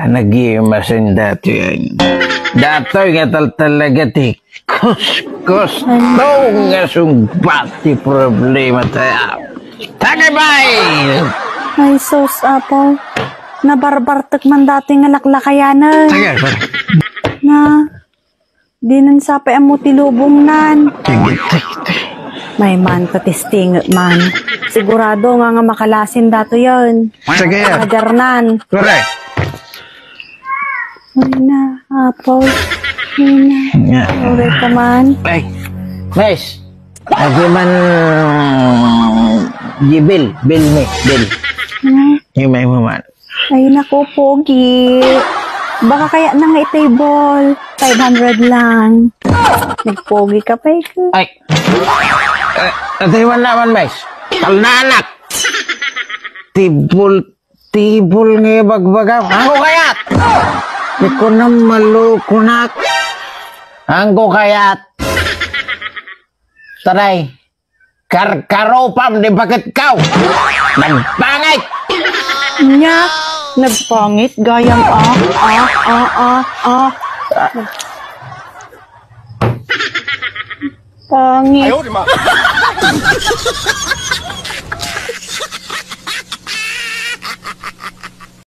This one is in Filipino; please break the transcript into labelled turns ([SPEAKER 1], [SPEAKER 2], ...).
[SPEAKER 1] Nag-iimasin dati yan. Dato'y nga talaga ti kus-kus nga sumbati problema tayo. Tagay bay!
[SPEAKER 2] Ay, sus, Apo. Nabarbartak man dati nga laklakayanan.
[SPEAKER 1] Tagay bay.
[SPEAKER 2] Na, di nan sapay ang mutilubong nan. May man tatisting man. Sigurado nga makalasin dato yon.
[SPEAKER 1] Sige yan.
[SPEAKER 2] Kajarnan.
[SPEAKER 1] Correct.
[SPEAKER 2] Ay na, Apo. Ay na. Correct ka man.
[SPEAKER 1] Ay, Mes. Agi man Bil me, Bil. Himay mo man.
[SPEAKER 2] Ay naku, Pogi. Baka kaya na nga i-table. 500 lang. Nagpogi ka pa ikaw.
[SPEAKER 1] Ay. Atiwan naman, Mes. Talnanak. Tibul nga bagbagaw. Anggo kayat. Di ko na malukunak. Anggo kayat. Taray. Karopam di bakit kau. Nagpangit.
[SPEAKER 2] Nya, nagpangit. Gayang Pangit.